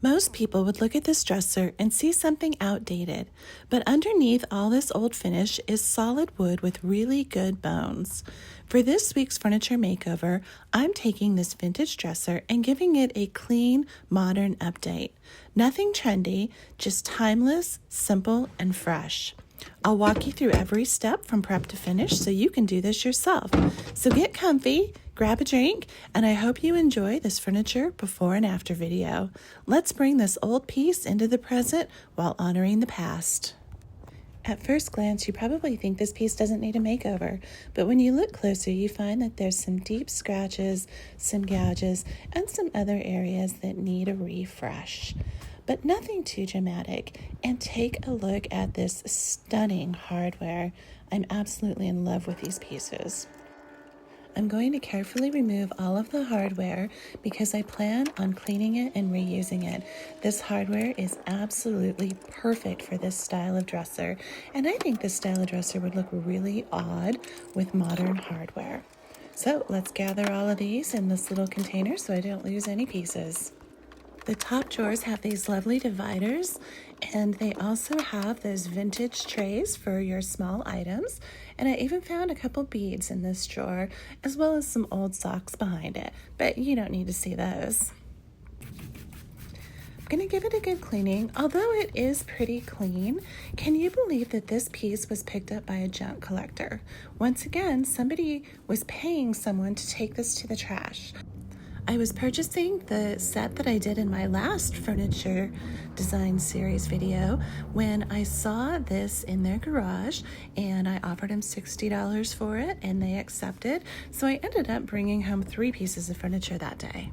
Most people would look at this dresser and see something outdated, but underneath all this old finish is solid wood with really good bones. For this week's furniture makeover, I'm taking this vintage dresser and giving it a clean, modern update. Nothing trendy, just timeless, simple, and fresh. I'll walk you through every step from prep to finish so you can do this yourself. So get comfy, grab a drink, and I hope you enjoy this furniture before and after video. Let's bring this old piece into the present while honoring the past. At first glance, you probably think this piece doesn't need a makeover, but when you look closer, you find that there's some deep scratches, some gouges, and some other areas that need a refresh. But nothing too dramatic. And take a look at this stunning hardware. I'm absolutely in love with these pieces. I'm going to carefully remove all of the hardware because I plan on cleaning it and reusing it. This hardware is absolutely perfect for this style of dresser, and I think this style of dresser would look really odd with modern hardware. So let's gather all of these in this little container so I don't lose any pieces. The top drawers have these lovely dividers, and they also have those vintage trays for your small items. And I even found a couple beads in this drawer, as well as some old socks behind it, but you don't need to see those. I'm going to give it a good cleaning. Although it is pretty clean, can you believe that this piece was picked up by a junk collector? Once again, somebody was paying someone to take this to the trash. I was purchasing the set that I did in my last furniture design series video when I saw this in their garage, and I offered them $60 for it and they accepted. So I ended up bringing home 3 pieces of furniture that day.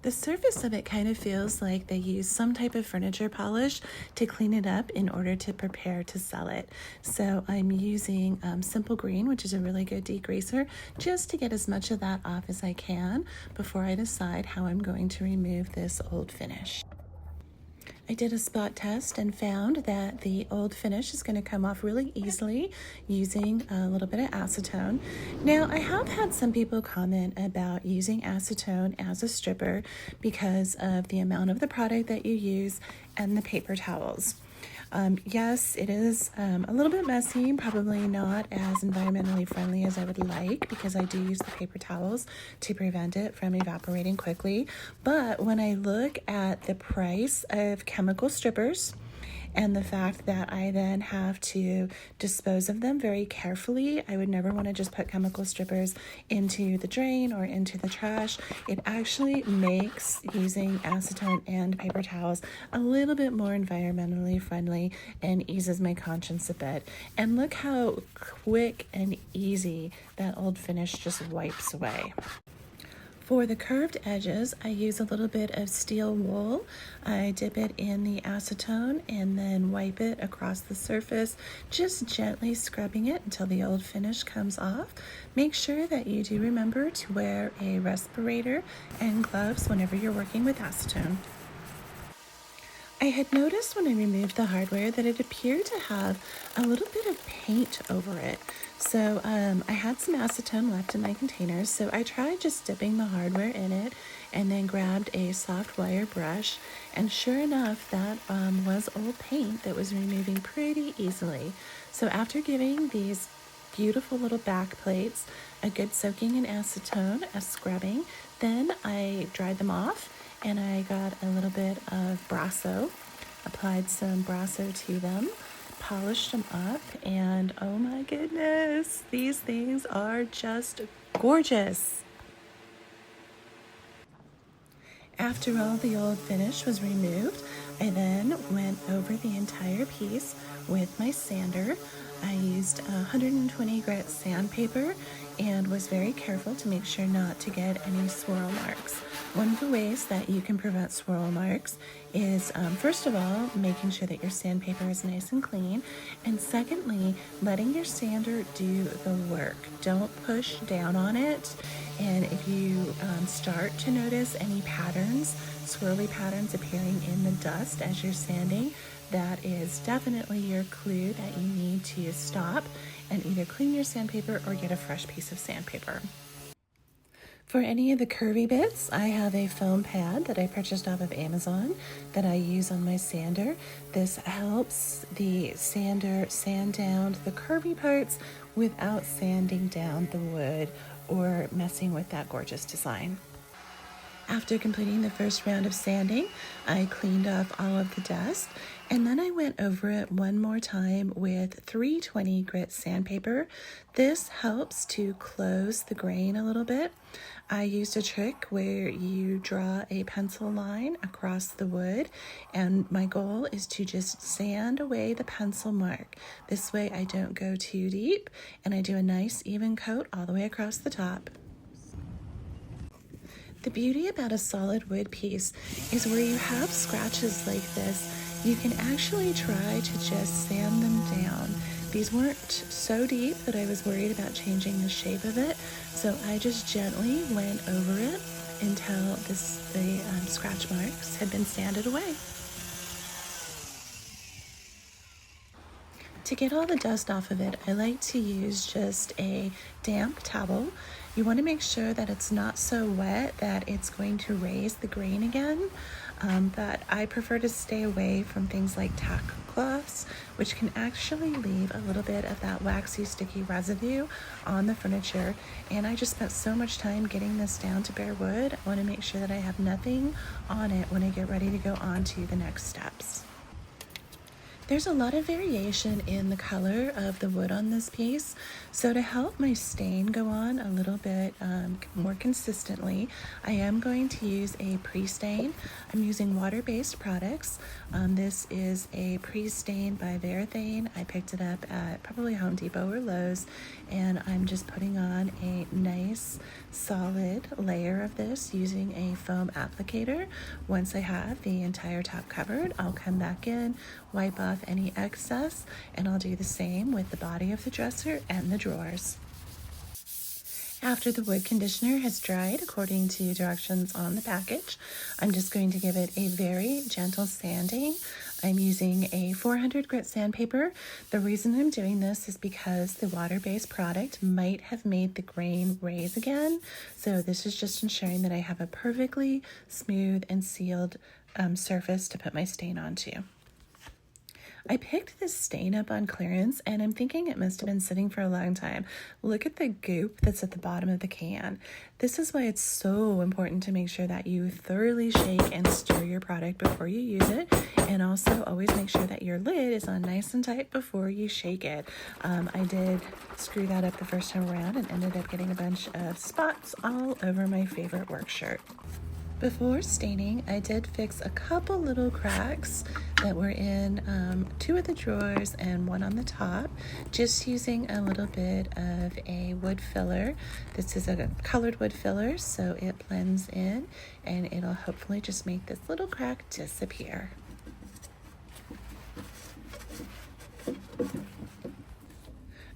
The surface of it kind of feels like they use some type of furniture polish to clean it up in order to prepare to sell it. So I'm using Simple Green, which is a really good degreaser, just to get as much of that off as I can before I decide how I'm going to remove this old finish. I did a spot test and found that the old finish is going to come off really easily using a little bit of acetone. Now, I have had some people comment about using acetone as a stripper because of the amount of the product that you use and the paper towels. Yes, it is a little bit messy, probably not as environmentally friendly as I would like because I do use the paper towels to prevent it from evaporating quickly. But when I look at the price of chemical strippers and the fact that I then have to dispose of them very carefully, I would never want to just put chemical strippers into the drain or into the trash. It actually makes using acetone and paper towels a little bit more environmentally friendly and eases my conscience a bit. And look how quick and easy that old finish just wipes away. For the curved edges, I use a little bit of steel wool. I dip it in the acetone and then wipe it across the surface, just gently scrubbing it until the old finish comes off. Make sure that you do remember to wear a respirator and gloves whenever you're working with acetone. I had noticed when I removed the hardware that it appeared to have a little bit of paint over it. So I had some acetone left in my containers, so I tried just dipping the hardware in it and then grabbed a soft wire brush, and sure enough, that was old paint that was removing pretty easily. So after giving these beautiful little back plates a good soaking in acetone, a scrubbing, then I dried them off and I got a little bit of Brasso, applied some Brasso to them, polished them up, and oh my goodness, these things are just gorgeous. After all the old finish was removed, I then went over the entire piece with my sander. I used 120 grit sandpaper and was very careful to make sure not to get any swirl marks. One of the ways that you can prevent swirl marks is, first of all, making sure that your sandpaper is nice and clean, and secondly, letting your sander do the work. Don't push down on it, and if you start to notice any patterns, swirly patterns appearing in the dust as you're sanding, that is definitely your clue that you need to stop and either clean your sandpaper or get a fresh piece of sandpaper. For any of the curvy bits, I have a foam pad that I purchased off of Amazon that I use on my sander. This helps the sander sand down the curvy parts without sanding down the wood or messing with that gorgeous design. After completing the first round of sanding, I cleaned off all of the dust, and then I went over it one more time with 320 grit sandpaper. This helps to close the grain a little bit. I used a trick where you draw a pencil line across the wood, and my goal is to just sand away the pencil mark. This way I don't go too deep, and I do a nice even coat all the way across the top. The beauty about a solid wood piece is where you have scratches like this, you can actually try to just sand them down. These weren't so deep that I was worried about changing the shape of it, so I just gently went over it until the scratch marks had been sanded away. To get all the dust off of it, I like to use just a damp towel. You want to make sure that it's not so wet that it's going to raise the grain again, but I prefer to stay away from things like tack cloths, which can actually leave a little bit of that waxy, sticky residue on the furniture. And I just spent so much time getting this down to bare wood. I want to make sure that I have nothing on it when I get ready to go on to the next steps. There's a lot of variation in the color of the wood on this piece, so to help my stain go on a little bit more consistently, I am going to use a pre-stain. I'm using water-based products. This is a pre-stain by Varathane. I picked it up at probably Home Depot or Lowe's, and I'm just putting on a nice solid layer of this using a foam applicator. Once I have the entire top covered, I'll come back in, wipe off any excess, and I'll do the same with the body of the dresser and the drawers. After the wood conditioner has dried according to directions on the package, I'm just going to give it a very gentle sanding. I'm using a 400 grit sandpaper. The reason I'm doing this is because the water-based product might have made the grain raise again. So this is just ensuring that I have a perfectly smooth and sealed surface to put my stain onto. I picked this stain up on clearance, and I'm thinking it must have been sitting for a long time. Look at the goop that's at the bottom of the can. This is why it's so important to make sure that you thoroughly shake and stir your product before you use it, and also always make sure that your lid is on nice and tight before you shake it. I did screw that up the first time around and ended up getting a bunch of spots all over my favorite work shirt. Before staining, I did fix a couple little cracks that were in two of the drawers and one on the top, just using a little bit of a wood filler. This is a colored wood filler, so it blends in and it'll hopefully just make this little crack disappear.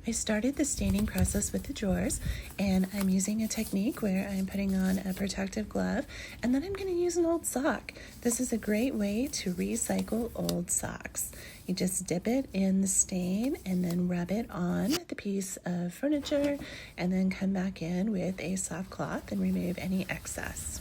I started the staining process with the drawers, and I'm using a technique where I'm putting on a protective glove, and then I'm going to use an old sock. This is a great way to recycle old socks. You just dip it in the stain and then rub it on the piece of furniture, and then come back in with a soft cloth and remove any excess.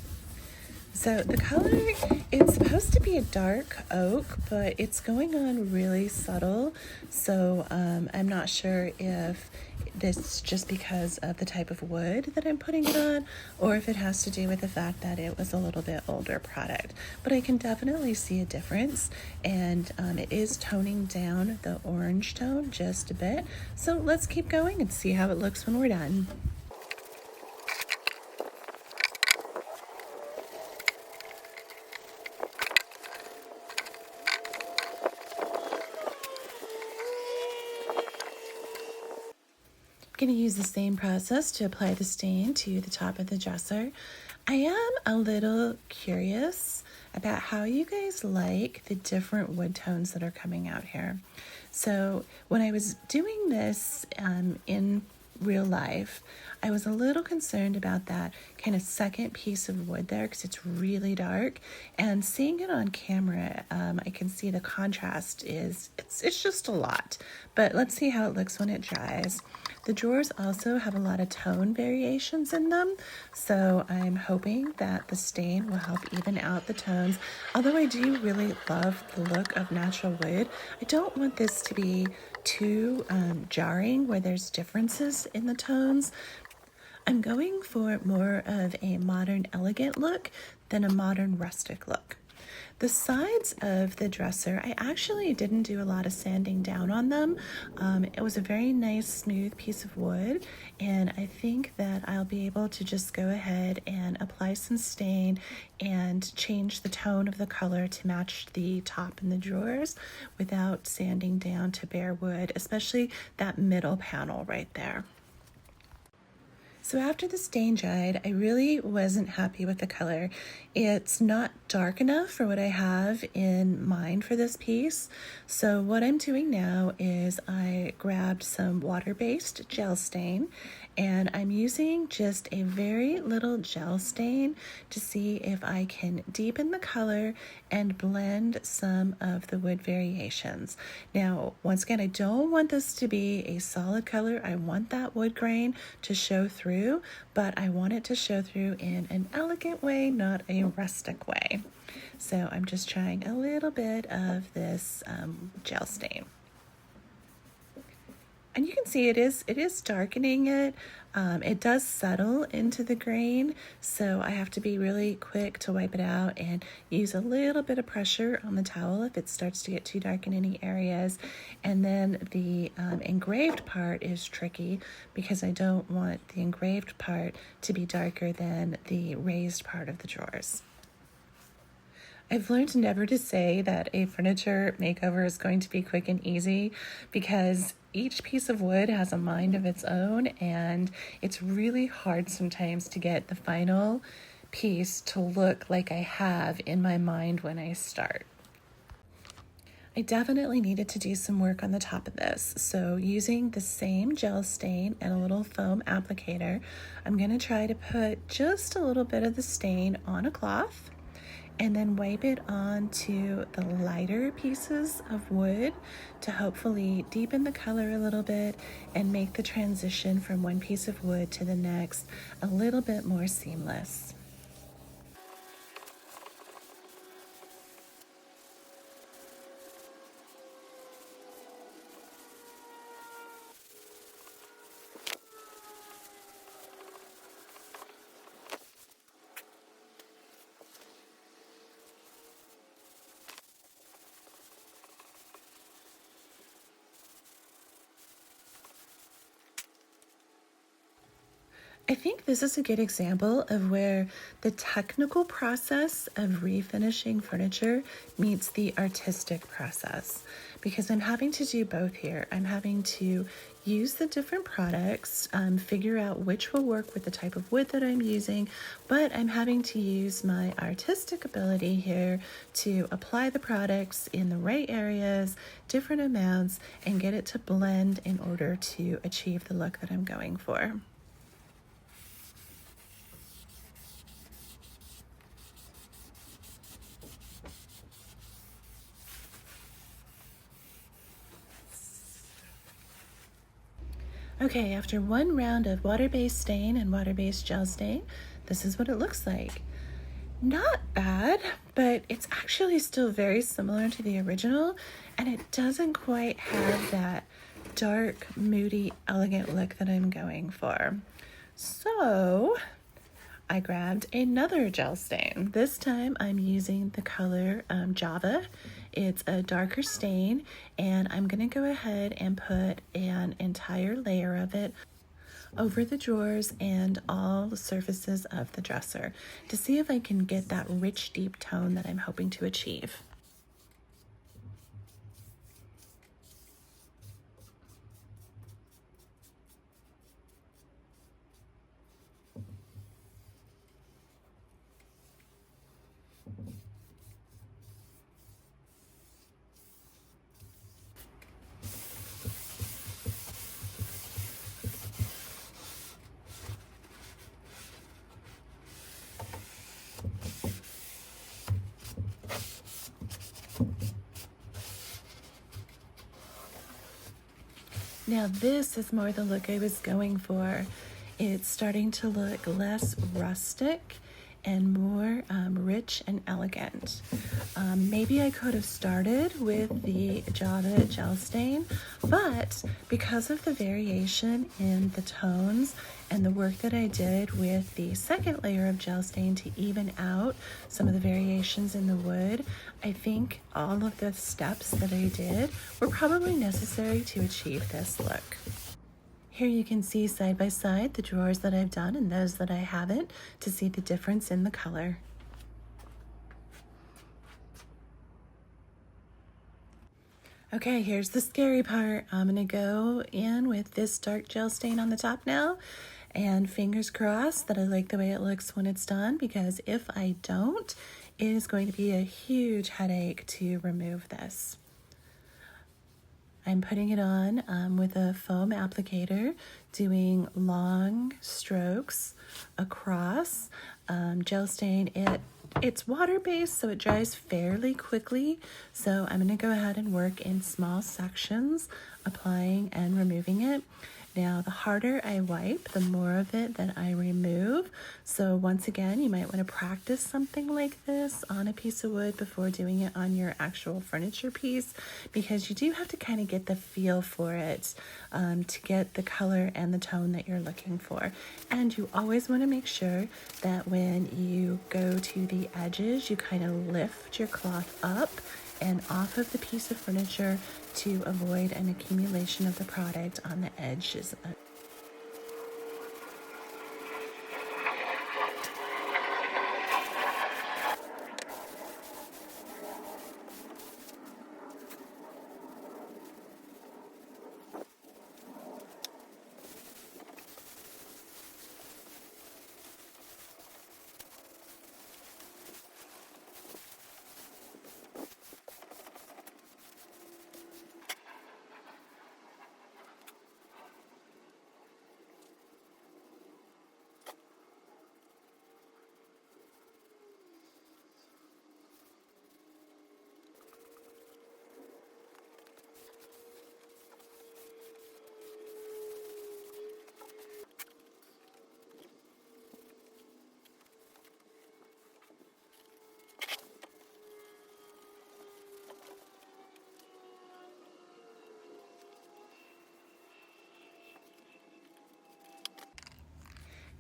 So the color, it's supposed to be a dark oak, but it's going on really subtle. So I'm not sure if this is just because of the type of wood that I'm putting it on, or if it has to do with the fact that it was a little bit older product. But I can definitely see a difference, and it is toning down the orange tone just a bit. So let's keep going and see how it looks when we're done. Going to use the same process to apply the stain to the top of the dresser. I am a little curious about how you guys like the different wood tones that are coming out here. So when I was doing this in real life, I was a little concerned about that kind of second piece of wood there because it's really dark, and seeing it on camera, I can see the contrast it's just a lot. But let's see how it looks when it dries. The drawers also have a lot of tone variations in them, so I'm hoping that the stain will help even out the tones. Although I do really love the look of natural wood, I don't want this to be too jarring where there's differences in the tones. I'm going for more of a modern elegant look than a modern rustic look. The sides of the dresser, I actually didn't do a lot of sanding down on them. It was a very nice smooth piece of wood, and I think that I'll be able to just go ahead and apply some stain and change the tone of the color to match the top and the drawers without sanding down to bare wood, especially that middle panel right there. So after the stain dried, I really wasn't happy with the color. It's not dark enough for what I have in mind for this piece. So what I'm doing now is I grabbed some water-based gel stain, and I'm using just a very little gel stain to see if I can deepen the color and blend some of the wood variations. Now, once again, I don't want this to be a solid color. I want that wood grain to show through, but I want it to show through in an elegant way, not a rustic way. So I'm just trying a little bit of this gel stain. And you can see it is darkening it. It does settle into the grain, so I have to be really quick to wipe it out and use a little bit of pressure on the towel if it starts to get too dark in any areas. And then the engraved part is tricky because I don't want the engraved part to be darker than the raised part of the drawers. I've learned never to say that a furniture makeover is going to be quick and easy because each piece of wood has a mind of its own, and it's really hard sometimes to get the final piece to look like I have in my mind when I start. I definitely needed to do some work on the top of this. So using the same gel stain and a little foam applicator, I'm going to try to put just a little bit of the stain on a cloth and then wipe it onto the lighter pieces of wood to hopefully deepen the color a little bit and make the transition from one piece of wood to the next a little bit more seamless. I think this is a good example of where the technical process of refinishing furniture meets the artistic process, because I'm having to do both here. I'm having to use the different products, figure out which will work with the type of wood that I'm using, but I'm having to use my artistic ability here to apply the products in the right areas, different amounts, and get it to blend in order to achieve the look that I'm going for. Okay, after one round of water-based stain and water-based gel stain, this is what it looks like. Not bad, but it's actually still very similar to the original, and it doesn't quite have that dark, moody, elegant look that I'm going for. So I grabbed another gel stain. This time I'm using the color Java. It's a darker stain, and I'm gonna go ahead and put an entire layer of it over the drawers and all the surfaces of the dresser to see if I can get that rich, deep tone that I'm hoping to achieve. Now this is more the look I was going for. It's starting to look less rustic and more rich and elegant. Maybe I could have started with the Java gel stain, but because of the variation in the tones and the work that I did with the second layer of gel stain to even out some of the variations in the wood, I think all of the steps that I did were probably necessary to achieve this look. Here you can see side by side the drawers that I've done and those that I haven't to see the difference in the color. Okay, here's the scary part. I'm gonna go in with this dark gel stain on the top now, and fingers crossed that I like the way it looks when it's done, because if I don't, it is going to be a huge headache to remove this. I'm putting it on with a foam applicator, doing long strokes across. Gel stain, it's water-based, so it dries fairly quickly. So I'm going to go ahead and work in small sections, applying and removing it. Now, the harder I wipe, the more of it that I remove. So once again, you might want to practice something like this on a piece of wood before doing it on your actual furniture piece, because you do have to kind of get the feel for it to get the color and the tone that you're looking for. And you always want to make sure that when you go to the edges, you kind of lift your cloth up and off of the piece of furniture to avoid an accumulation of the product on the edges.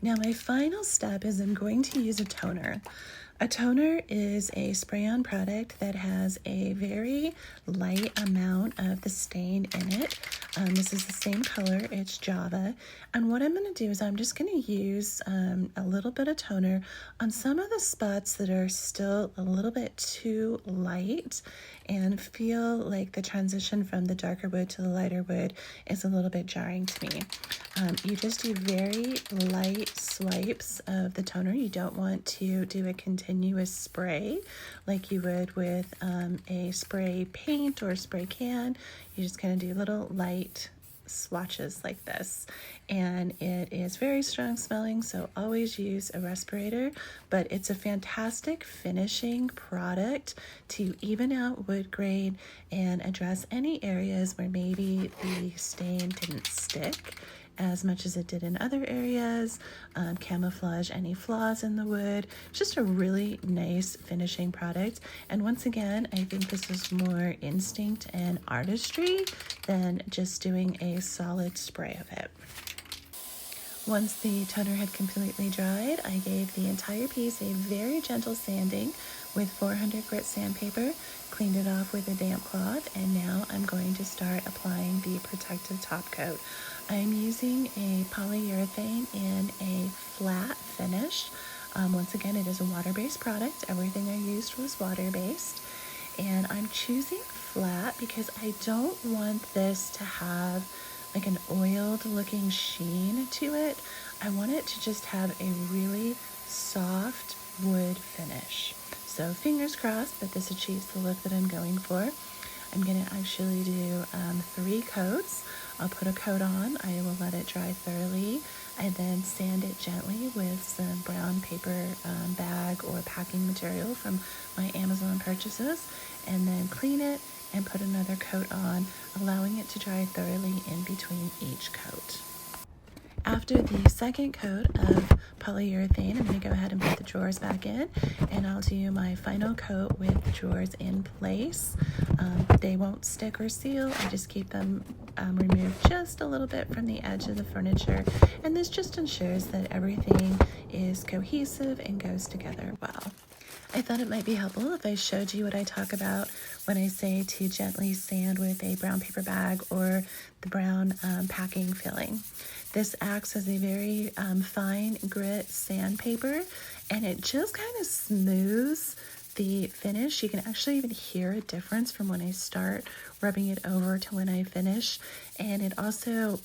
Now my final step is I'm going to use a toner. A toner is a spray-on product that has a very light amount of the stain in it. This is the same color, it's Java. And what I'm going to do is I'm just going to use a little bit of toner on some of the spots that are still a little bit too light and feel like the transition from the darker wood to the lighter wood is a little bit jarring to me. You just do very light swipes of the toner. You don't want to do a continuous spray like you would with a spray paint or a spray can. You just kind of do little light swatches like this, and it is very strong smelling, so always use a respirator. But it's a fantastic finishing product to even out wood grain and address any areas where maybe the stain didn't stick as much as it did in other areas, camouflage any flaws in the wood. Just a really nice finishing product. And once again, I think this is more instinct and artistry than just doing a solid spray of it. Once the toner had completely dried, I gave the entire piece a very gentle sanding with 400 grit sandpaper, cleaned it off with a damp cloth, and now I'm going to start applying the protective top coat. I'm using a polyurethane in a flat finish. Once again, it is a water-based product. Everything I used was water-based. And I'm choosing flat because I don't want this to have like an oiled looking sheen to it. I want it to just have a really soft wood finish. So fingers crossed that this achieves the look that I'm going for. I'm going to actually do 3 coats. I'll put a coat on, I will let it dry thoroughly, and then sand it gently with some brown paper bag or packing material from my Amazon purchases, and then clean it and put another coat on, allowing it to dry thoroughly in between each coat. After the second coat of polyurethane, I'm going to go ahead and put the drawers back in, and I'll do my final coat with the drawers in place. They won't stick or seal. I just keep them removed just a little bit from the edge of the furniture, and this just ensures that everything is cohesive and goes together well. I thought it might be helpful if I showed you what I talk about when I say to gently sand with a brown paper bag or the brown packing filling. This acts as a very fine grit sandpaper, and it just kind of smooths the finish. You can actually even hear a difference from when I start rubbing it over to when I finish, and it also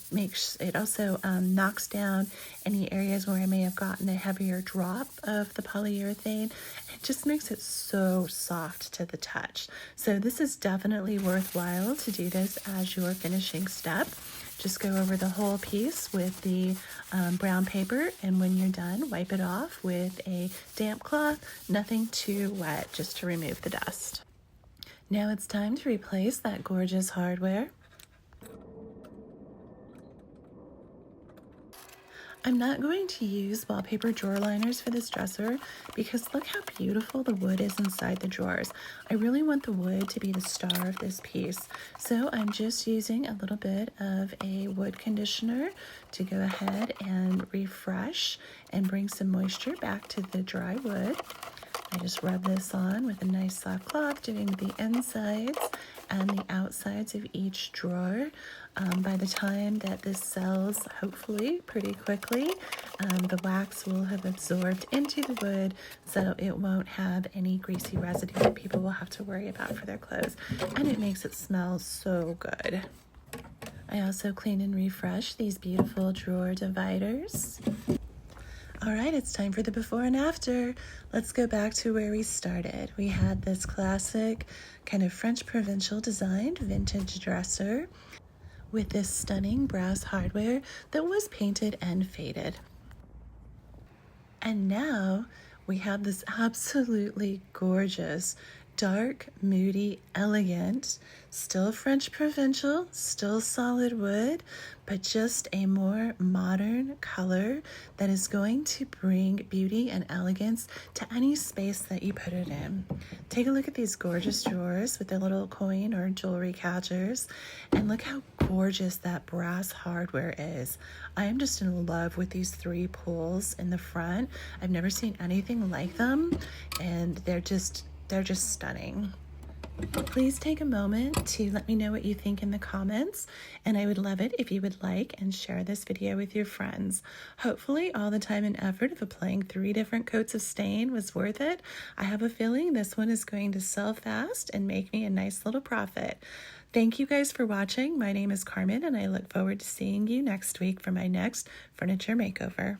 knocks down any areas where I may have gotten a heavier drop of the polyurethane. It just makes it so soft to the touch. So this is definitely worthwhile to do this as your finishing step. Just go over the whole piece with the brown paper, and when you're done, wipe it off with a damp cloth, nothing too wet, just to remove the dust. Now it's time to replace that gorgeous hardware. I'm not going to use wallpaper drawer liners for this dresser because look how beautiful the wood is inside the drawers. I really want the wood to be the star of this piece. So I'm just using a little bit of a wood conditioner to go ahead and refresh and bring some moisture back to the dry wood. I just rub this on with a nice soft cloth, doing the insides and the outsides of each drawer. By the time that this sells, hopefully pretty quickly, the wax will have absorbed into the wood, so it won't have any greasy residue that people will have to worry about for their clothes, and it makes it smell so good. I also clean and refresh these beautiful drawer dividers. All right, it's time for the before and after. Let's go back to where we started. We had this classic kind of French provincial designed vintage dresser with this stunning brass hardware that was painted and faded. And now we have this absolutely gorgeous, dark, moody, elegant, still French provincial, still solid wood, but just a more modern color that is going to bring beauty and elegance to any space that you put it in. Take a look at these gorgeous drawers with their little coin or jewelry catchers, and look how gorgeous that brass hardware is. I am just in love with these three pulls in the front. I've never seen anything like them, and they're just stunning. Please take a moment to let me know what you think in the comments, and I would love it if you would like and share this video with your friends. Hopefully all the time and effort of applying 3 different coats of stain was worth it. I have a feeling this one is going to sell fast and make me a nice little profit. Thank you guys for watching. My name is Carmen, and I look forward to seeing you next week for my next furniture makeover.